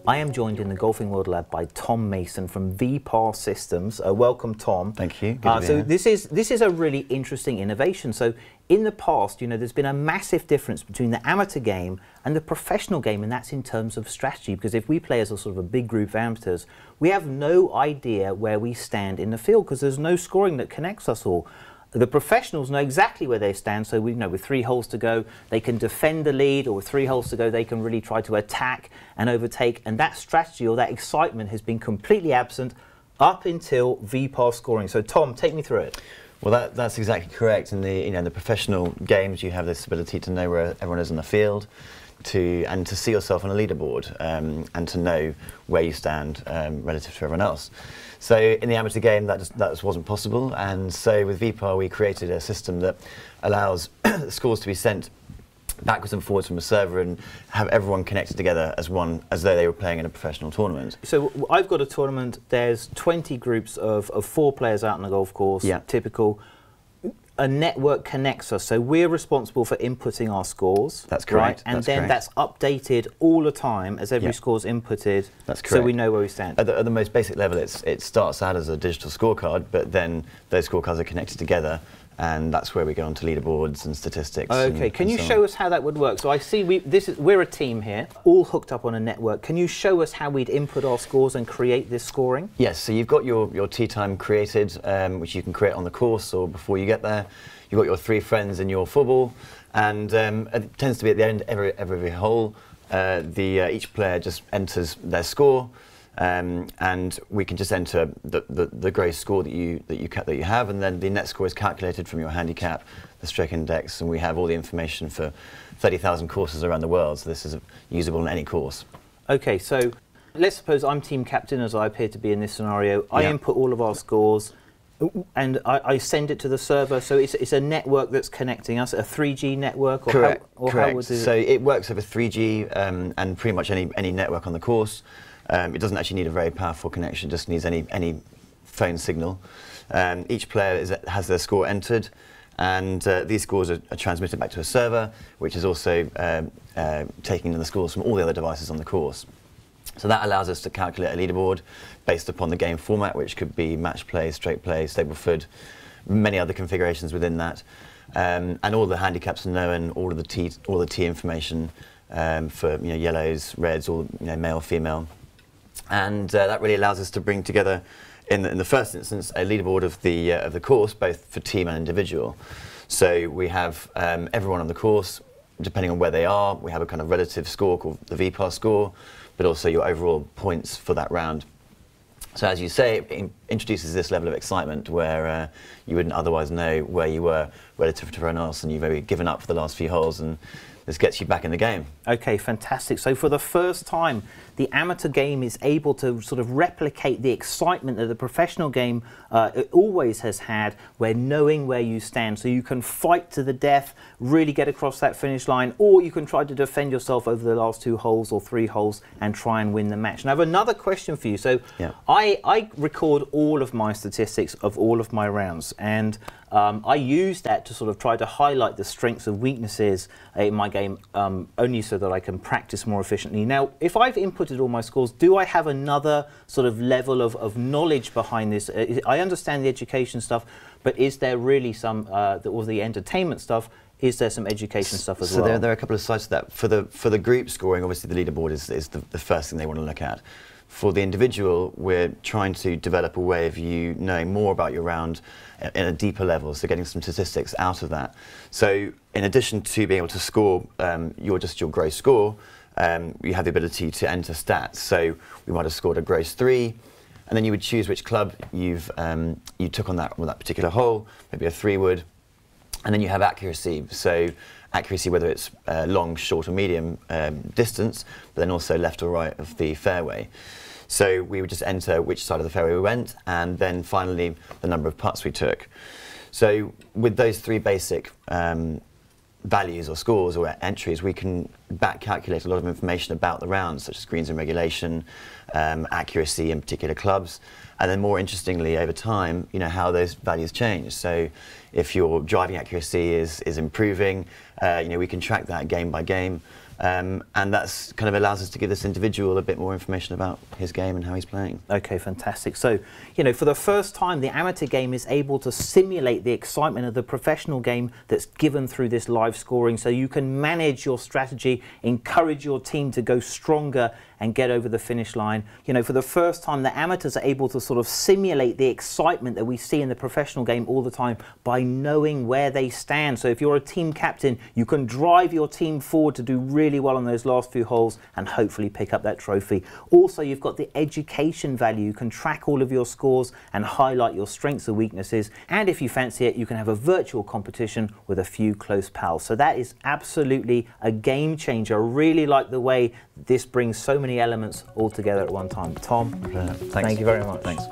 I am joined in the Golfing World Lab by Tom Mason from VPAR Systems. Welcome, Tom. Thank you. Good to be so here. this is a really interesting innovation. So in the past, you know, there's been a massive difference between the amateur game and the professional game, and that's in terms of strategy. Because if we play as a sort of a big group of amateurs, we have no idea where we stand in the field because there's no scoring that connects us all. The professionals know exactly where they stand, so we know with 3 holes to go, they can defend the lead, or with 3 holes to go, they can really try to attack and overtake, and that strategy or that excitement has been completely absent up until VPAR scoring. So Tom, take me through it. Well, that's exactly correct. In the professional games, you have this ability to know where everyone is in the field, and to see yourself on a leaderboard, and to know where you stand relative to everyone else. So in the amateur game, that just wasn't possible, and so with VPAR we created a system that allows scores to be sent backwards and forwards from a server and have everyone connected together as one, as though they were playing in a professional tournament. So I've got a tournament, there's 20 groups of 4 players out on the golf course, yeah. Typical. A network connects us, so we're responsible for inputting our scores. That's correct. Right? And then that's updated all the time as every score's inputted. That's correct. So we know where we stand. At the most basic level, it starts out as a digital scorecard, but then those scorecards are connected together, and that's where we go onto leaderboards and statistics. Okay, can you show us how that would work? So I see we're a team here, all hooked up on a network. Can you show us how we'd input our scores and create this scoring? Yes, so you've got your tee time created, which you can create on the course or before you get there. You've got your 3 friends in your football, and it tends to be at the end of every hole, each player just enters their score, and we can just enter the gross score that you have, and then the net score is calculated from your handicap, the stroke index, and we have all the information for 30,000 courses around the world. So this is usable on any course. Okay, so let's suppose I'm team captain, as I appear to be in this scenario. I input all of our scores, and I send it to the server. So it's a network that's connecting us, a 3G network, or correct. Correct. So it works over 3G and pretty much any network on the course. It doesn't actually need a very powerful connection, it just needs any phone signal. Each player has their score entered, and these scores are transmitted back to a server, which is also taking in the scores from all the other devices on the course. So that allows us to calculate a leaderboard based upon the game format, which could be match play, straight play, Stableford, many other configurations within that, and all the handicaps are known, all the tee information for yellows, reds, all male, female. And that really allows us to bring together, in the first instance, a leaderboard of the course, both for team and individual. So we have everyone on the course, depending on where they are. We have a kind of relative score called the VPAR score, but also your overall points for that round. So as you say, it introduces this level of excitement where you wouldn't otherwise know where you were relative to everyone else, and you've maybe given up for the last few holes, and this gets you back in the game. Okay, fantastic. So for the first time, the amateur game is able to sort of replicate the excitement that the professional game it always has had, where knowing where you stand, so you can fight to the death, really get across that finish line, or you can try to defend yourself over the last 2 holes or 3 holes and try and win the match. And I have another question for you. So I record all of my statistics of all of my rounds, and I use that to sort of try to highlight the strengths and weaknesses in my game, only so that I can practice more efficiently. Now, if I've inputted all my scores, do I have another sort of level of knowledge behind this? I understand the education stuff, but is there really some, or the entertainment stuff, is there some education stuff as well? So there are a couple of sides to that. For the group scoring, obviously the leaderboard is the first thing they want to look at. For the individual, we're trying to develop a way of you knowing more about your round in a deeper level, so getting some statistics out of that. So in addition to being able to score your gross score, you have the ability to enter stats. So we might have scored a gross 3, and then you would choose which club you took on that particular hole, maybe a 3-wood, and then you have accuracy. So accuracy, whether it's long, short or medium distance, but then also left or right of the fairway. So we would just enter which side of the fairway we went, and then finally the number of putts we took. So with those 3 basic values or scores or entries, we can back calculate a lot of information about the rounds, such as greens in regulation, accuracy in particular clubs, and then more interestingly over time, how those values change. So if your driving accuracy is improving, we can track that game by game. And that's kind of allows us to give this individual a bit more information about his game and how he's playing. Okay, fantastic. So, you know, for the first time, the amateur game is able to simulate the excitement of the professional game that's given through this live scoring. So you can manage your strategy, encourage your team to go stronger and get over the finish line. You know, for the first time, the amateurs are able to sort of simulate the excitement that we see in the professional game all the time by knowing where they stand. So if you're a team captain, you can drive your team forward to do really well on those last few holes and hopefully pick up that trophy. Also, you've got the education value. You can track all of your scores and highlight your strengths and weaknesses. And if you fancy it, you can have a virtual competition with a few close pals. So that is absolutely a game changer. I really like the way this brings so many elements all together at one time. Tom, Thanks. Thank you very much. Thanks.